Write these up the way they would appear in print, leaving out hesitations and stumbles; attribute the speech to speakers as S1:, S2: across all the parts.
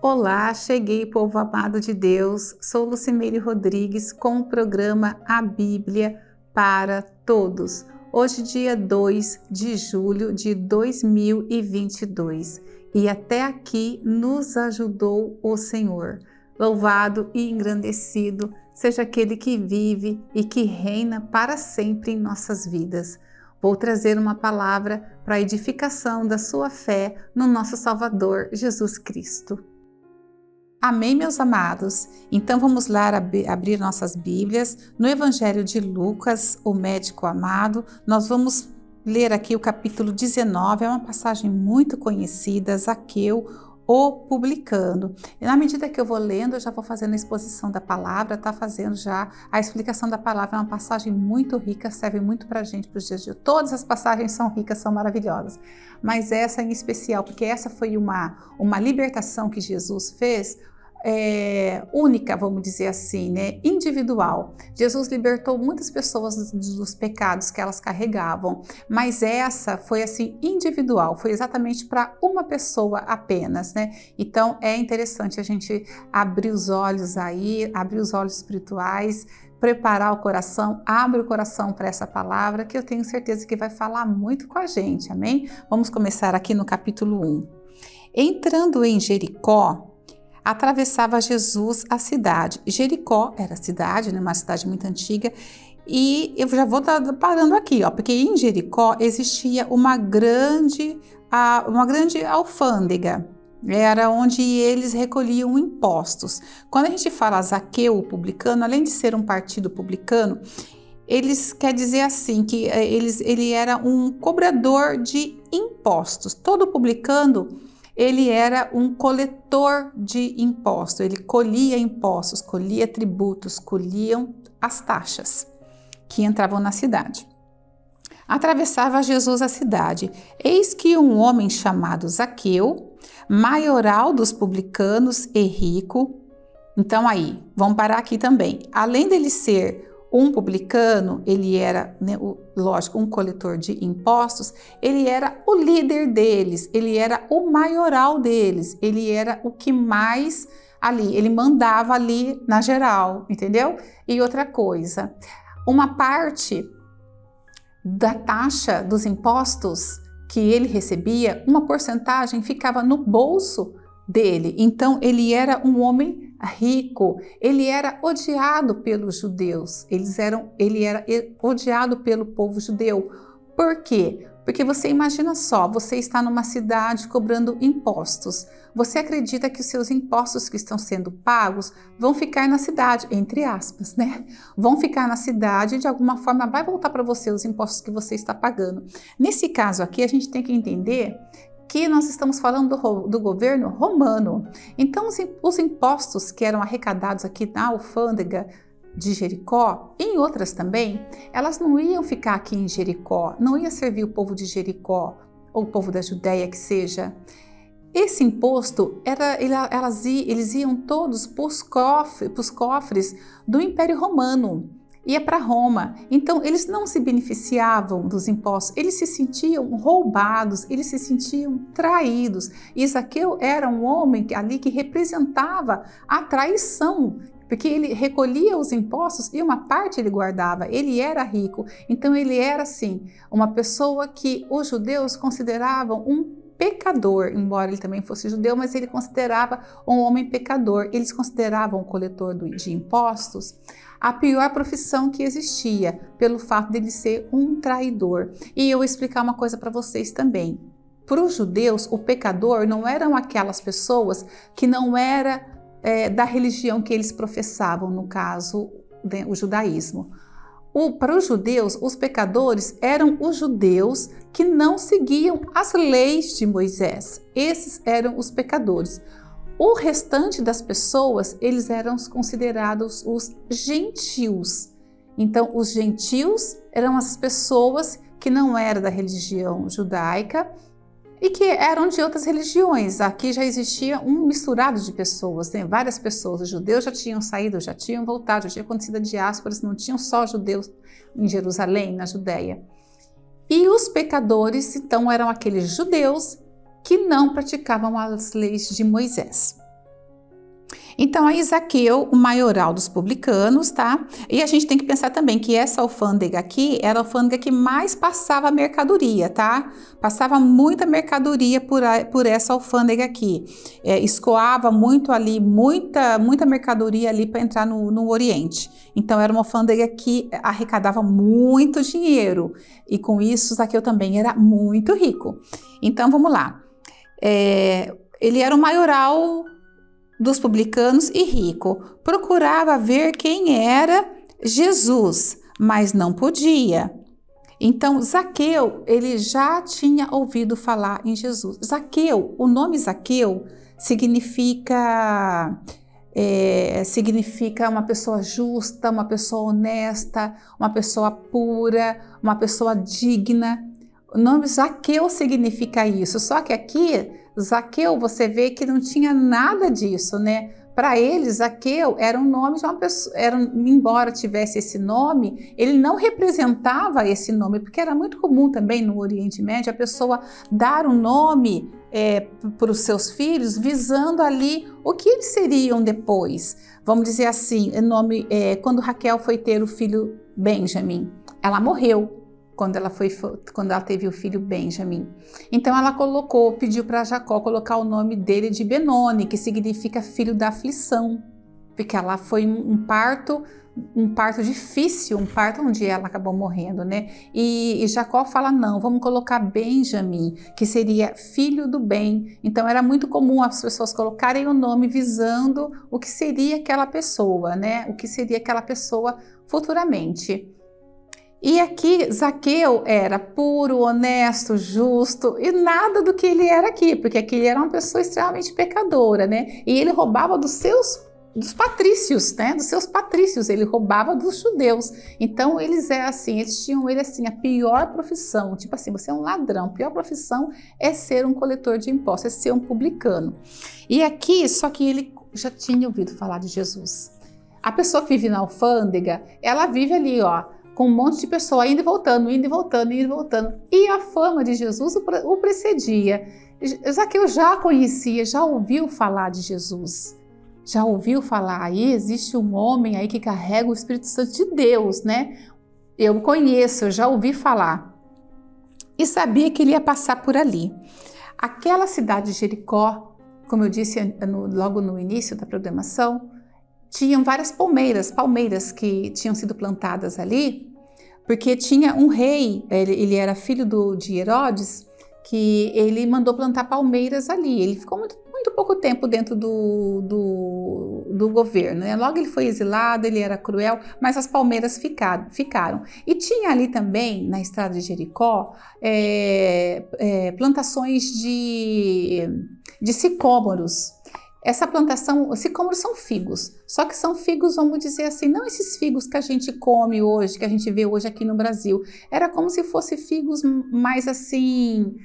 S1: Olá, cheguei, povo amado de Deus. Sou Lucimeire Rodrigues com o programa A Bíblia para Todos. Hoje, dia 2 de julho de 2022. E até aqui nos ajudou o Senhor. Louvado e engrandecido seja aquele que vive e que reina para sempre em nossas vidas. Vou trazer uma palavra para a edificação da sua fé no nosso Salvador, Jesus Cristo. Amém, meus amados? Então vamos lá abrir nossas Bíblias no Evangelho de Lucas, o médico amado. Nós vamos ler aqui o capítulo 19, é uma passagem muito conhecida, Zaqueu, o publicano. E na medida que eu vou lendo, eu já vou fazendo a exposição da palavra, tá fazendo já a explicação da palavra. É uma passagem muito rica, serve muito pra gente para os dias de hoje. Todas as passagens são ricas, são maravilhosas, mas essa em especial, porque essa foi uma libertação que Jesus fez, única, vamos dizer assim, né? Individual. Jesus libertou muitas pessoas dos pecados que elas carregavam, mas essa foi assim individual, foi exatamente para uma pessoa apenas, né? Então é interessante a gente abrir os olhos aí, abrir os olhos espirituais, preparar o coração, abre o coração para essa palavra que eu tenho certeza que vai falar muito com a gente, amém? Vamos começar aqui no capítulo 1. Entrando em Jericó, atravessava Jesus a cidade. Jericó era a cidade, né, uma cidade muito antiga, e eu já vou parando aqui, ó, porque em Jericó existia uma grande alfândega, era onde eles recolhiam impostos. Quando a gente fala Zaqueu, o publicano, além de ser um partido publicano, eles quer dizer assim que ele era um cobrador de impostos. Todo publicano, ele era um coletor de impostos, ele colhia impostos, colhia tributos, colhiam as taxas que entravam na cidade. Atravessava Jesus a cidade. Eis que um homem chamado Zaqueu, maioral dos publicanos e rico, então aí, vamos parar aqui também, além dele ser um publicano, ele era, né, lógico, um coletor de impostos, ele era o líder deles, ele era o maioral deles, ele era o que mais ali, ele mandava ali na geral, entendeu? E outra coisa, uma parte da taxa dos impostos que ele recebia, uma porcentagem ficava no bolso dele, então ele era um homem rico, ele era odiado pelos judeus, ele era odiado pelo povo judeu. Por quê? Porque você imagina só, você está numa cidade cobrando impostos, você acredita que os seus impostos que estão sendo pagos vão ficar na cidade, entre aspas, né? Vão ficar na cidade e de alguma forma vai voltar para você os impostos que você está pagando. Nesse caso aqui, a gente tem que entender que nós estamos falando do governo romano. Então, os impostos que eram arrecadados aqui na alfândega de Jericó, e em outras também, elas não iam ficar aqui em Jericó, não ia servir o povo de Jericó, ou o povo da Judéia que seja. Esse imposto, eles iam todos para os cofres do Império Romano, ia para Roma. Então, eles não se beneficiavam dos impostos, eles se sentiam roubados, eles se sentiam traídos. E Zaqueu era um homem ali que representava a traição, porque ele recolhia os impostos e uma parte ele guardava, ele era rico. Então, ele era, assim, uma pessoa que os judeus consideravam um pecador, embora ele também fosse judeu, mas ele considerava um homem pecador. Eles consideravam o coletor de impostos a pior profissão que existia, pelo fato dele ser um traidor. E eu vou explicar uma coisa para vocês também. Para os judeus, o pecador não eram aquelas pessoas que não era da religião que eles professavam, no caso, né, o judaísmo. Para os judeus, os pecadores eram os judeus que não seguiam as leis de Moisés. Esses eram os pecadores. O restante das pessoas, eles eram considerados os gentios. Então, os gentios eram as pessoas que não eram da religião judaica e que eram de outras religiões. Aqui já existia um misturado de pessoas, né? Várias pessoas. Os judeus já tinham saído, já tinham voltado, já tinha acontecido a diáspora, não tinham só judeus em Jerusalém, na Judéia. E os pecadores, então, eram aqueles judeus que não praticavam as leis de Moisés. Então, aí Zaqueu, o maioral dos publicanos, tá? E a gente tem que pensar também que essa alfândega aqui era a alfândega que mais passava mercadoria, tá? Passava muita mercadoria por essa alfândega aqui. Escoava muito ali, muita mercadoria ali para entrar no Oriente. Então, era uma alfândega que arrecadava muito dinheiro. E com isso, Zaqueu também era muito rico. Então, vamos lá. Ele era o maioral dos publicanos e rico. Procurava ver quem era Jesus, mas não podia. Então, Zaqueu, ele já tinha ouvido falar em Jesus. Zaqueu, o nome Zaqueu significa uma pessoa justa, uma pessoa honesta, uma pessoa pura, uma pessoa digna. O nome Zaqueu significa isso, só que aqui, Zaqueu, você vê que não tinha nada disso, né? Para ele, Zaqueu era um nome de uma pessoa, embora tivesse esse nome, ele não representava esse nome, porque era muito comum também no Oriente Médio a pessoa dar um nome para os seus filhos, visando ali o que eles seriam depois. Vamos dizer assim, quando Raquel foi ter o filho Benjamim, ela morreu quando ela teve o filho Benjamim. Então ela pediu para Jacó colocar o nome dele de Benoni, que significa filho da aflição, porque ela foi um parto difícil, um parto onde ela acabou morrendo, né? E Jacó fala, não, vamos colocar Benjamim, que seria filho do bem. Então era muito comum as pessoas colocarem o nome visando o que seria aquela pessoa, né? O que seria aquela pessoa futuramente. E aqui Zaqueu era puro, honesto, justo e nada do que ele era aqui, porque aqui ele era uma pessoa extremamente pecadora, né? E ele roubava dos patrícios, né? Dos seus patrícios, ele roubava dos judeus. Então eles tinham ele assim, a pior profissão, tipo assim, você é um ladrão, a pior profissão é ser um coletor de impostos, é ser um publicano. E aqui, só que ele já tinha ouvido falar de Jesus. A pessoa que vive na alfândega, ela vive ali, ó, com um monte de pessoa indo e voltando, indo e voltando, indo e voltando. E a fama de Jesus o precedia. Zaqueu já conhecia, já ouviu falar de Jesus. Já ouviu falar, aí existe um homem aí que carrega o Espírito Santo de Deus, né? Eu conheço, eu já ouvi falar. E sabia que ele ia passar por ali. Aquela cidade de Jericó, como eu disse logo no início da programação, tinham várias palmeiras que tinham sido plantadas ali, porque tinha um rei, ele era filho de Herodes, que ele mandou plantar palmeiras ali. Ele ficou muito pouco tempo dentro do governo, né? Logo ele foi exilado, ele era cruel, mas as palmeiras ficaram. E tinha ali também, na estrada de Jericó, plantações de sicômoros. Essa plantação, sicômoros são figos, só que são figos, vamos dizer assim, não esses figos que a gente come hoje, que a gente vê hoje aqui no Brasil. Era como se fossem figos mais assim,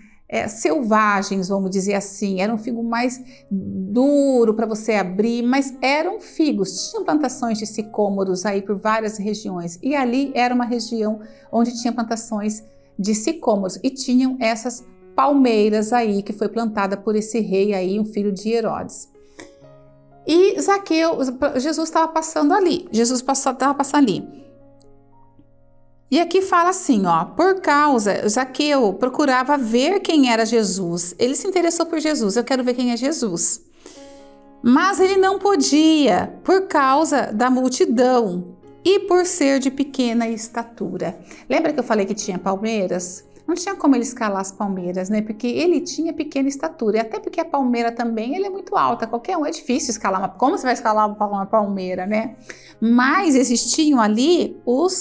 S1: selvagens, vamos dizer assim. Era um figo mais duro para você abrir, mas eram figos. Tinham plantações de sicômoros aí por várias regiões. E ali era uma região onde tinha plantações de sicômoros e tinham essas palmeiras aí que foi plantada por esse rei aí, um filho de Herodes. E Jesus estava passando ali, estava passando ali. E aqui fala assim, ó, Zaqueu procurava ver quem era Jesus. Ele se interessou por Jesus, eu quero ver quem é Jesus. Mas ele não podia, por causa da multidão e por ser de pequena estatura. Lembra que eu falei que tinha palmeiras? Não tinha como ele escalar as palmeiras, né? Porque ele tinha pequena estatura. E até porque a palmeira também, ele é muito alta. Qualquer um é difícil escalar. Como você vai escalar uma palmeira, né? Mas existiam ali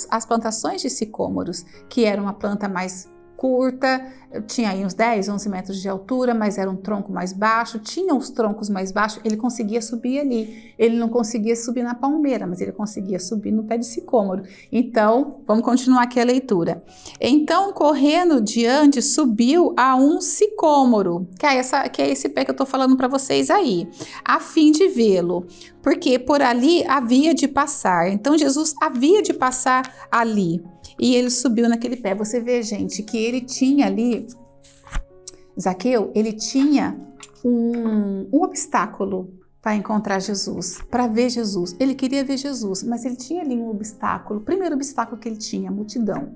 S1: as plantações de sicômoros, que era uma planta mais curta, tinha aí uns 10, 11 metros de altura, mas era um tronco mais baixo, tinha os troncos mais baixos, ele conseguia subir ali. Ele não conseguia subir na palmeira, mas ele conseguia subir no pé de sicômoro. Então, vamos continuar aqui a leitura. Então, correndo diante, subiu a um sicômoro, que é esse pé que eu estou falando para vocês aí, a fim de vê-lo, porque por ali havia de passar. Então, Jesus havia de passar ali. E ele subiu naquele pé. Você vê, gente, que ele tinha ali, Zaqueu, ele tinha um obstáculo para encontrar Jesus, para ver Jesus. Ele queria ver Jesus, mas ele tinha ali um obstáculo. O primeiro obstáculo que ele tinha, a multidão.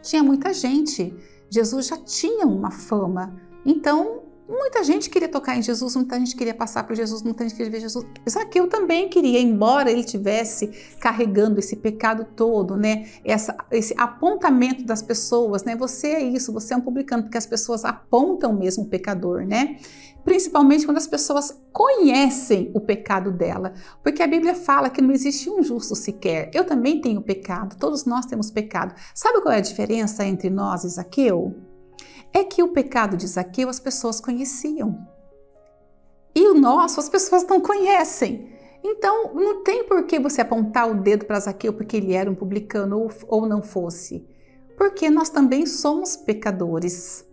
S1: Tinha muita gente. Jesus já tinha uma fama. Então, muita gente queria tocar em Jesus, muita gente queria passar por Jesus, muita gente queria ver Jesus. Zaqueu também queria, embora ele tivesse carregando esse pecado todo, né? Esse apontamento das pessoas, né? Você é isso, você é um publicano, porque as pessoas apontam mesmo o pecador, né? Principalmente quando as pessoas conhecem o pecado dela, porque a Bíblia fala que não existe um justo sequer. Eu também tenho pecado, todos nós temos pecado. Sabe qual é a diferença entre nós e Zaqueu? É que o pecado de Zaqueu as pessoas conheciam. E o nosso as pessoas não conhecem. Então não tem por que você apontar o dedo para Zaqueu porque ele era um publicano ou não fosse. Porque nós também somos pecadores.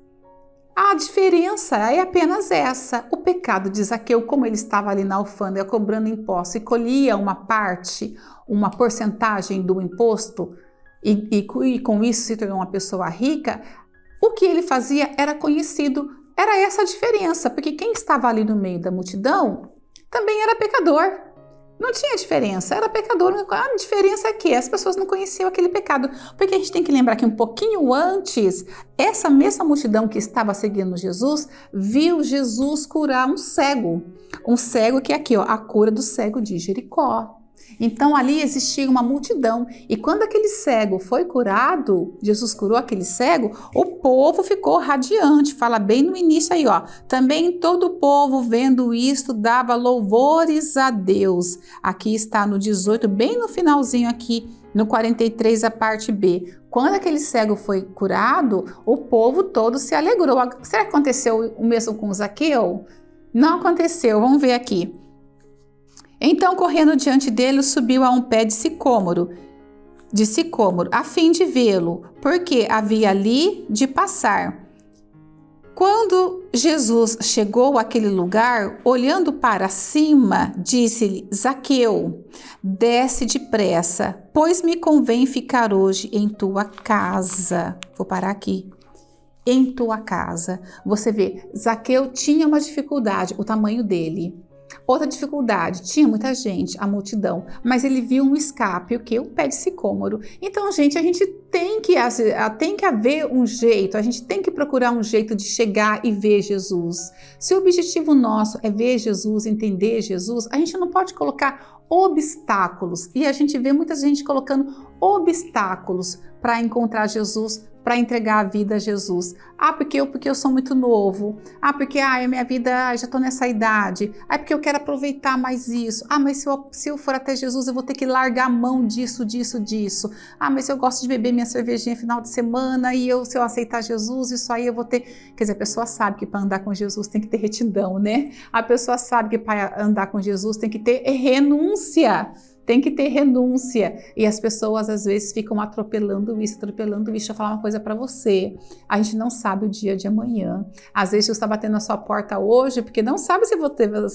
S1: A diferença é apenas essa. O pecado de Zaqueu, como ele estava ali na alfândega cobrando imposto e colhia uma parte, uma porcentagem do imposto e com isso se tornou uma pessoa rica, o que ele fazia era conhecido. Era essa a diferença, porque quem estava ali no meio da multidão também era pecador. Não tinha diferença, era pecador. A diferença é que as pessoas não conheciam aquele pecado. Porque a gente tem que lembrar que um pouquinho antes, essa mesma multidão que estava seguindo Jesus, viu Jesus curar um cego. Um cego que é aqui, ó, a cura do cego de Jericó. Então ali existia uma multidão e quando aquele cego foi curado, Jesus curou aquele cego, o povo ficou radiante, fala bem no início aí, ó. Também todo o povo vendo isto dava louvores a Deus. Aqui está no 18, bem no finalzinho aqui, no 43 a parte B. Quando aquele cego foi curado, o povo todo se alegrou. Será que aconteceu o mesmo com Zaqueu? Não aconteceu, vamos ver aqui. Então, correndo diante dele, subiu a um pé de sicômoro, a fim de vê-lo, porque havia ali de passar. Quando Jesus chegou àquele lugar, olhando para cima, disse-lhe: Zaqueu, desce depressa, pois me convém ficar hoje em tua casa. Vou parar aqui. Em tua casa. Você vê, Zaqueu tinha uma dificuldade, o tamanho dele. Outra dificuldade, tinha muita gente, a multidão, mas ele viu um escape, o que? Um pé de sicômoro. Então, gente, a gente tem que haver um jeito, a gente tem que procurar um jeito de chegar e ver Jesus. Se o objetivo nosso é ver Jesus, entender Jesus, a gente não pode colocar obstáculos. E a gente vê muita gente colocando obstáculos para encontrar Jesus, para entregar a vida a Jesus. Porque eu sou muito novo. Porque a minha vida, já estou nessa idade. Porque eu quero aproveitar mais isso. Mas se eu for até Jesus, eu vou ter que largar a mão disso. Mas eu gosto de beber minha cervejinha final de semana e se eu aceitar Jesus, isso aí eu vou ter... Quer dizer, a pessoa sabe que para andar com Jesus tem que ter retidão, né? A pessoa sabe que para andar com Jesus tem que ter renúncia. Tem que ter renúncia. E as pessoas às vezes ficam atropelando isso. Deixa eu falar uma coisa para você. A gente não sabe o dia de amanhã. Às vezes Jesus está batendo na sua porta hoje porque não sabe se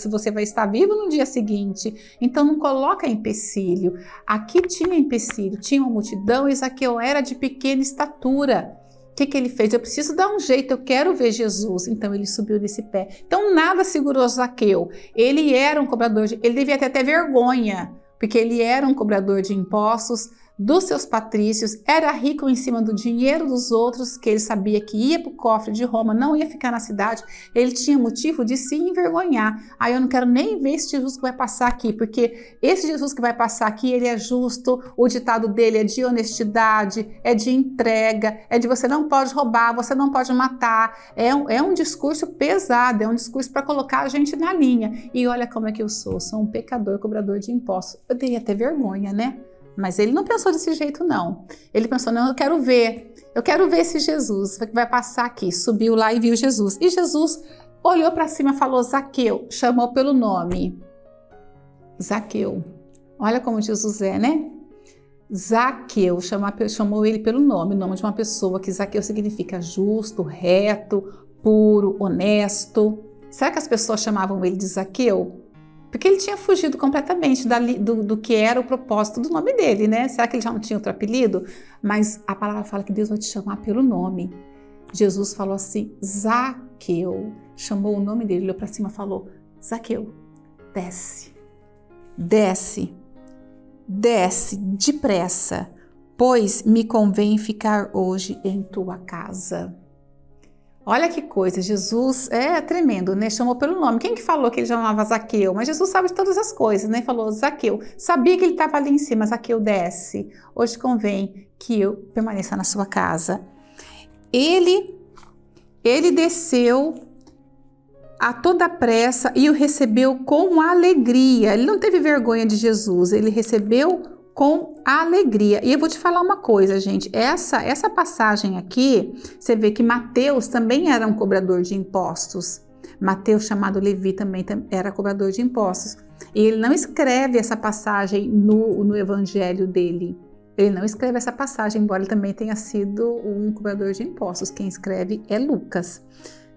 S1: você vai estar vivo no dia seguinte. Então não coloca empecilho. Aqui tinha empecilho, tinha uma multidão e Zaqueu era de pequena estatura. O que ele fez? Eu preciso dar um jeito, eu quero ver Jesus. Então ele subiu nesse pé. Então nada segurou Zaqueu. Ele era um cobrador, ele devia ter até vergonha. Porque ele era um cobrador de impostos dos seus patrícios, era rico em cima do dinheiro dos outros, que ele sabia que ia para o cofre de Roma, não ia ficar na cidade, ele tinha motivo de se envergonhar. Eu não quero nem ver esse Jesus que vai passar aqui, porque esse Jesus que vai passar aqui, ele é justo, o ditado dele é de honestidade, é de entrega, é de você não pode roubar, você não pode matar, é um discurso pesado, é um discurso para colocar a gente na linha. E olha como é que eu sou um pecador, cobrador de impostos. Eu teria até vergonha, né? Mas ele não pensou desse jeito, não. Ele pensou, não, eu quero ver esse Jesus que vai passar aqui. Subiu lá e viu Jesus. E Jesus olhou para cima e falou, Zaqueu, chamou pelo nome. Zaqueu. Olha como Jesus é, né? Zaqueu, chamou ele pelo nome, o nome de uma pessoa, que Zaqueu significa justo, reto, puro, honesto. Será que as pessoas chamavam ele de Zaqueu? Porque ele tinha fugido completamente do que era o propósito do nome dele, né? Será que ele já não tinha outro apelido? Mas a palavra fala que Deus vai te chamar pelo nome. Jesus falou assim, Zaqueu. Chamou o nome dele, olhou para cima e falou, Zaqueu, desce, desce, desce depressa, pois me convém ficar hoje em tua casa. Olha que coisa, Jesus é tremendo, né? Chamou pelo nome. Quem que falou que ele chamava Zaqueu? Mas Jesus sabe de todas as coisas, né? Falou Zaqueu. Sabia que ele estava ali em cima. Zaqueu, desce. Hoje convém que eu permaneça na sua casa. Ele desceu a toda pressa e o recebeu com alegria. Ele não teve vergonha de Jesus, ele recebeu com alegria. E eu vou te falar uma coisa, gente, essa passagem aqui, você vê que Mateus também era um cobrador de impostos. Mateus, chamado Levi, também era cobrador de impostos. E ele não escreve essa passagem no evangelho dele. Ele não escreve essa passagem, embora ele também tenha sido um cobrador de impostos. Quem escreve é Lucas.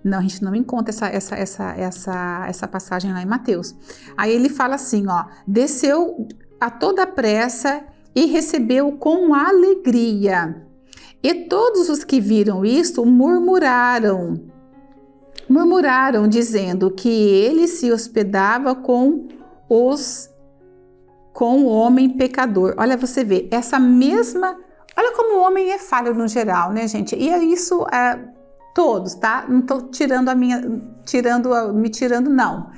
S1: Não, a gente não encontra essa passagem lá em Mateus. Aí ele fala assim, ó, desceu a toda pressa e recebeu com alegria. E todos os que viram isto murmuraram, dizendo que ele se hospedava com o homem pecador. Olha, você vê, olha como o homem é falho no geral, né, gente? E é isso, todos, tá? Não tô me tirando, não.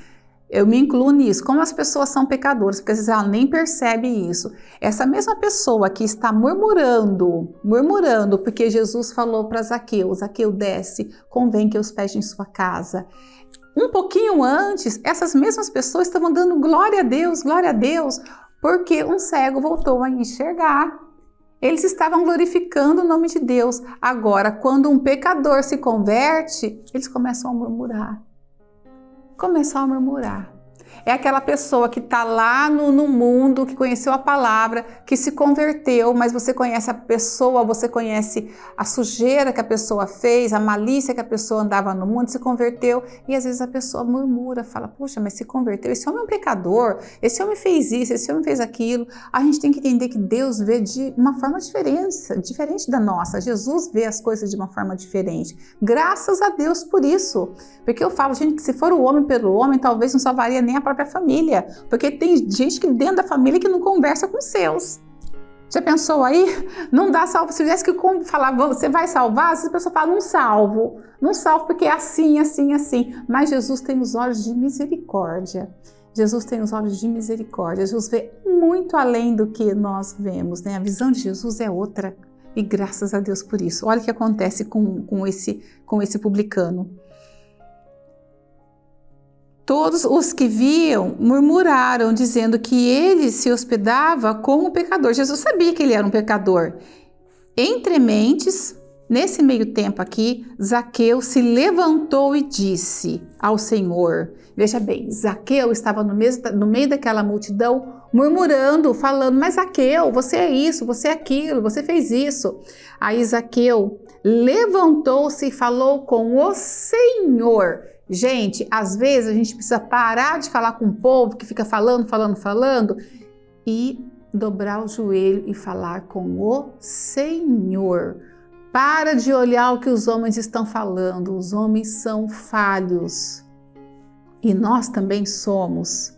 S1: Eu me incluo nisso. Como as pessoas são pecadoras, porque às vezes ela nem percebe isso. Essa mesma pessoa que está murmurando, porque Jesus falou para Zaqueu, Zaqueu, desce, convém que eu hospedes em sua casa. Um pouquinho antes, essas mesmas pessoas estavam dando glória a Deus, porque um cego voltou a enxergar. Eles estavam glorificando o nome de Deus. Agora, quando um pecador se converte, eles começam a murmurar. É aquela pessoa que está lá no mundo, que conheceu a palavra, que se converteu, mas você conhece a pessoa, você conhece a sujeira que a pessoa fez, a malícia que a pessoa andava no mundo, se converteu, e às vezes a pessoa murmura, fala, puxa, mas se converteu, esse homem é um pecador, esse homem fez isso, esse homem fez aquilo. A gente tem que entender que Deus vê de uma forma diferente da nossa. Jesus vê as coisas de uma forma diferente. Graças a Deus por isso. Porque eu falo, gente, que se for o homem pelo homem, talvez não salvaria nem a própria família, porque tem gente que dentro da família que não conversa com os seus. Já pensou aí? Não dá salvo. Se tivesse que falar, você vai salvar? As pessoas falam, não salvo porque é assim. Mas Jesus tem os olhos de misericórdia. Jesus vê muito além do que nós vemos, né? A visão de Jesus é outra. E graças a Deus por isso. Olha o que acontece com esse publicano. Todos os que viam murmuraram, dizendo que ele se hospedava com o pecador. Jesus sabia que ele era um pecador. Entre mentes, nesse meio tempo aqui, Zaqueu se levantou e disse ao Senhor. Veja bem, Zaqueu estava no meio daquela multidão, murmurando, falando, mas Zaqueu, você é isso, você é aquilo, você fez isso. Aí Zaqueu levantou-se e falou com o Senhor. Gente, às vezes a gente precisa parar de falar com o povo que fica falando e dobrar o joelho e falar com o Senhor. Para de olhar o que os homens estão falando. Os homens são falhos. E nós também somos.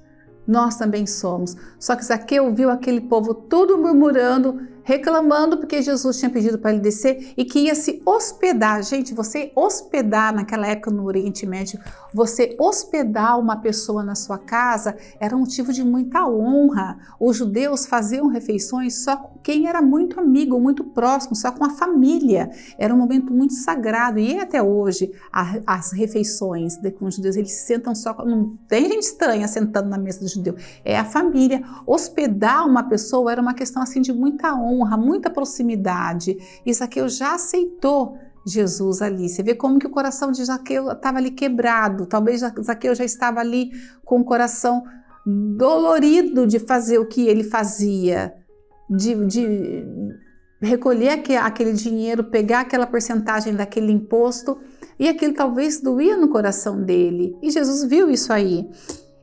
S1: Só que Zaqueu viu aquele povo todo murmurando, reclamando porque Jesus tinha pedido para ele descer e que ia se hospedar. Gente, você hospedar naquela época no Oriente Médio, você hospedar uma pessoa na sua casa era um motivo de muita honra. Os judeus faziam refeições só com quem era muito amigo, muito próximo, só com a família. Era um momento muito sagrado e até hoje as refeições com os judeus, eles se sentam só, não tem gente estranha sentando na mesa do judeu, é a família. Hospedar uma pessoa era uma questão assim de muita honra, muita proximidade. E Zaqueu já aceitou Jesus ali. Você vê como que o coração de Zaqueu estava ali quebrado. Talvez Zaqueu já estava ali com o coração dolorido de fazer o que ele fazia, de recolher aquele dinheiro, pegar aquela porcentagem daquele imposto, e aquilo talvez doía no coração dele. E Jesus viu isso aí.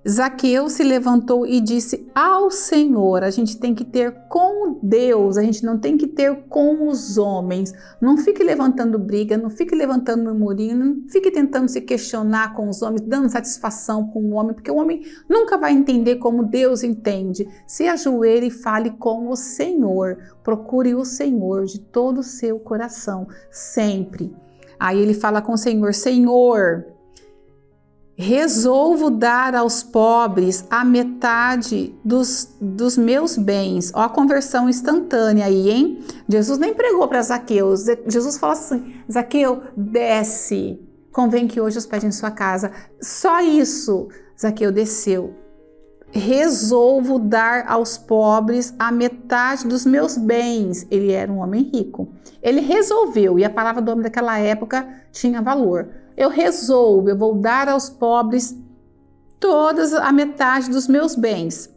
S1: Zaqueu se levantou e disse ao Senhor. A gente tem que ter com Deus, a gente não tem que ter com os homens. Não fique levantando briga, não fique levantando murmurinho, não fique tentando se questionar com os homens, dando satisfação com o homem, porque o homem nunca vai entender como Deus entende. Se ajoelhe e fale com o Senhor. Procure o Senhor de todo o seu coração, sempre. Aí ele fala com o Senhor: Senhor, resolvo dar aos pobres a metade dos meus bens. Ó, a conversão instantânea aí, hein? Jesus nem pregou para Zaqueu. Jesus falou assim: Zaqueu, desce, convém que hoje hospede em sua casa. Só isso. Zaqueu desceu. Resolvo dar aos pobres a metade dos meus bens. Ele era um homem rico. Ele resolveu, e a palavra do homem daquela época tinha valor. Eu resolvo, eu vou dar aos pobres todas a metade dos meus bens.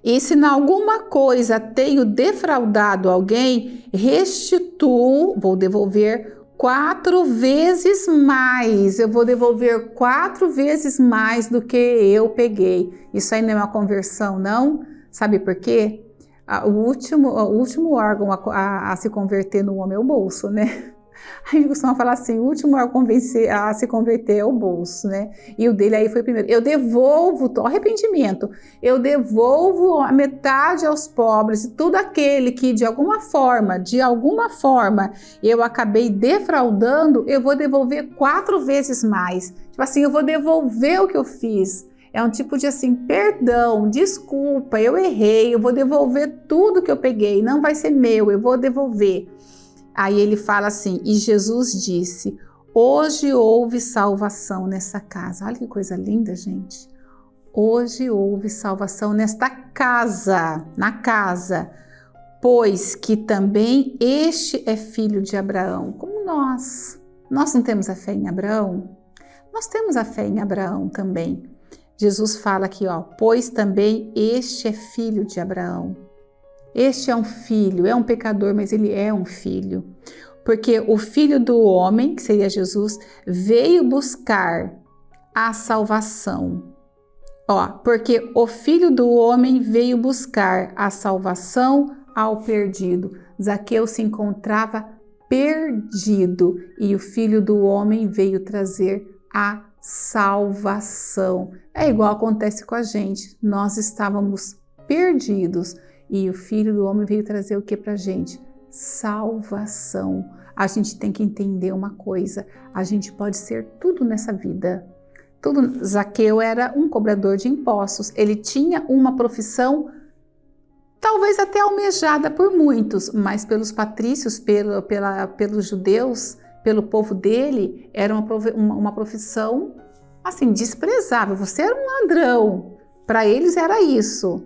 S1: E se em alguma coisa tenho defraudado alguém, restituo, vou devolver 4 vezes mais. Eu vou devolver 4 vezes mais do que eu peguei. Isso aí não é uma conversão, não? Sabe por quê? O último órgão a se converter no homem é o bolso, né? A gente costuma falar assim: o último a se converter é o bolso, né? E o dele aí foi o primeiro. Eu devolvo, arrependimento, eu devolvo a metade aos pobres, e tudo aquele que de alguma forma, eu acabei defraudando, eu vou devolver 4 vezes mais. Tipo assim, eu vou devolver o que eu fiz. É um tipo de assim, perdão, desculpa, eu errei, eu vou devolver tudo que eu peguei, não vai ser meu, eu vou devolver. Aí ele fala assim: e Jesus disse: hoje houve salvação nessa casa. Olha que coisa linda, gente. Hoje houve salvação nesta casa, na casa, pois que também este é filho de Abraão, como nós. Nós não temos a fé em Abraão? Nós temos a fé em Abraão também. Jesus fala aqui, ó, pois também este é filho de Abraão. Este é um filho, é um pecador, mas ele é um filho. Porque o filho do homem, que seria Jesus, veio buscar a salvação. Ó, porque o filho do homem veio buscar a salvação ao perdido. Zaqueu se encontrava perdido e o filho do homem veio trazer a salvação. É igual acontece com a gente. Nós estávamos perdidos. E o Filho do Homem veio trazer o que pra gente? Salvação. A gente tem que entender uma coisa: a gente pode ser tudo nessa vida. Tudo. Zaqueu era um cobrador de impostos. Ele tinha uma profissão talvez até almejada por muitos, mas pelos patrícios, pelos judeus, pelo povo dele, era uma profissão assim, desprezável. Você era um ladrão. Para eles era isso.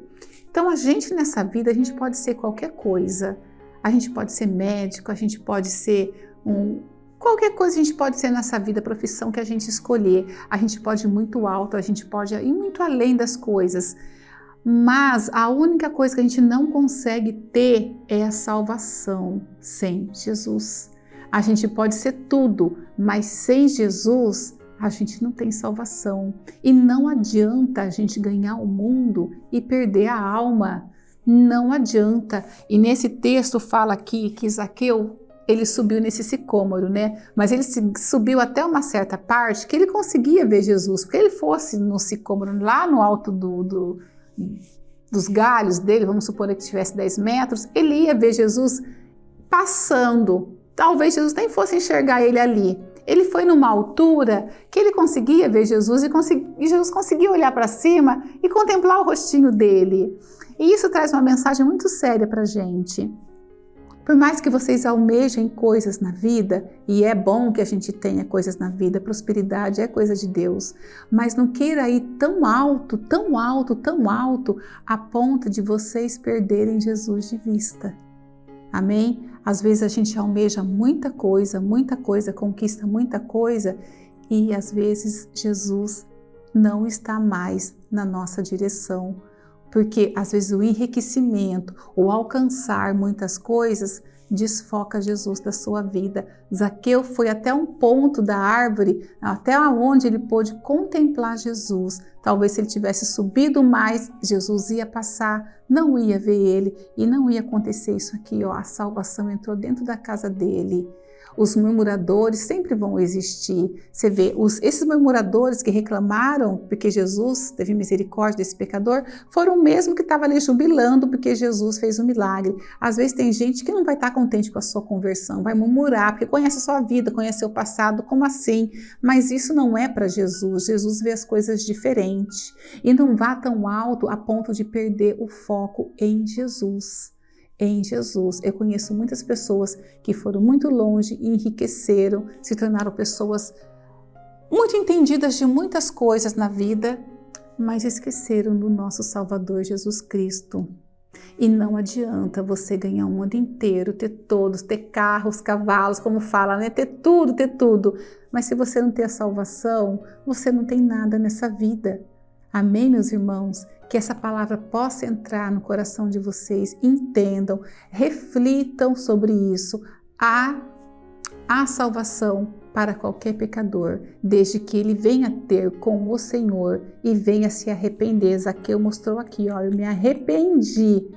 S1: Então, a gente nessa vida, a gente pode ser qualquer coisa. A gente pode ser médico, a gente pode ser qualquer coisa a gente pode ser nessa vida, a profissão que a gente escolher. A gente pode ir muito alto, a gente pode ir muito além das coisas. Mas a única coisa que a gente não consegue ter é a salvação sem Jesus. A gente pode ser tudo, mas sem Jesus a gente não tem salvação. E não adianta a gente ganhar o mundo e perder a alma. Não adianta. E nesse texto fala aqui que Zaqueu, ele subiu nesse sicômoro, né? Mas ele subiu até uma certa parte que ele conseguia ver Jesus. Porque ele fosse no sicômoro, lá no alto dos galhos dele, vamos supor que tivesse 10 metros, ele ia ver Jesus passando. Talvez Jesus nem fosse enxergar ele ali. Ele foi numa altura que ele conseguia ver Jesus e Jesus conseguia olhar para cima e contemplar o rostinho dele. E isso traz uma mensagem muito séria para a gente. Por mais que vocês almejem coisas na vida, e é bom que a gente tenha coisas na vida, prosperidade é coisa de Deus, mas não queira ir tão alto, tão alto, tão alto, a ponto de vocês perderem Jesus de vista. Amém? Às vezes a gente almeja muita coisa, conquista muita coisa e às vezes Jesus não está mais na nossa direção. Porque às vezes o enriquecimento, o alcançar muitas coisas desfoca Jesus da sua vida. Zaqueu foi até um ponto da árvore, até onde ele pôde contemplar Jesus. Talvez se ele tivesse subido mais, Jesus ia passar, não ia ver ele e não ia acontecer isso aqui, ó, a salvação entrou dentro da casa dele. Os murmuradores sempre vão existir. Você vê, esses murmuradores que reclamaram porque Jesus teve misericórdia desse pecador, foram o mesmo que estavam ali jubilando porque Jesus fez um milagre. Às vezes tem gente que não vai estar contente com a sua conversão, vai murmurar, porque conhece a sua vida, conhece o passado, como assim? Mas isso não é para Jesus. Jesus vê as coisas diferentes. E não vá tão alto a ponto de perder o foco em Jesus. Em Jesus. Eu conheço muitas pessoas que foram muito longe e enriqueceram, se tornaram pessoas muito entendidas de muitas coisas na vida, mas esqueceram do nosso Salvador Jesus Cristo. E não adianta você ganhar o mundo inteiro, ter todos, ter carros, cavalos, como fala, né? Ter tudo, ter tudo. Mas se você não ter a salvação, você não tem nada nessa vida. Amém, meus irmãos? Que essa palavra possa entrar no coração de vocês, entendam, reflitam sobre isso. Há salvação para qualquer pecador, desde que ele venha ter com o Senhor e venha se arrepender. Zaqueu mostrou aqui, ó, eu me arrependi,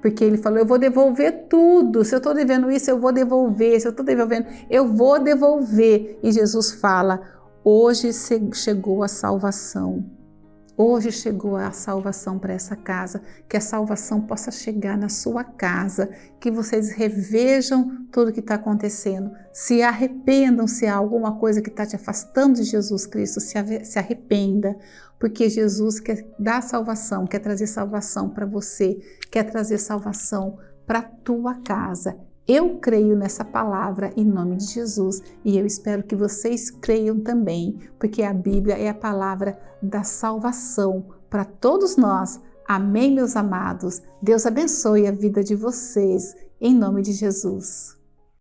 S1: porque ele falou, eu vou devolver tudo, se eu estou devendo isso, eu vou devolver, se eu estou devendo, eu vou devolver. E Jesus fala, hoje chegou a salvação. Hoje chegou a salvação para essa casa, que a salvação possa chegar na sua casa, que vocês revejam tudo o que está acontecendo, se arrependam se há alguma coisa que está te afastando de Jesus Cristo, se arrependa, porque Jesus quer dar salvação, quer trazer salvação para você, quer trazer salvação para a tua casa. Eu creio nessa palavra em nome de Jesus e eu espero que vocês creiam também, porque a Bíblia é a palavra da salvação para todos nós. Amém, meus amados? Deus abençoe a vida de vocês, em nome de Jesus.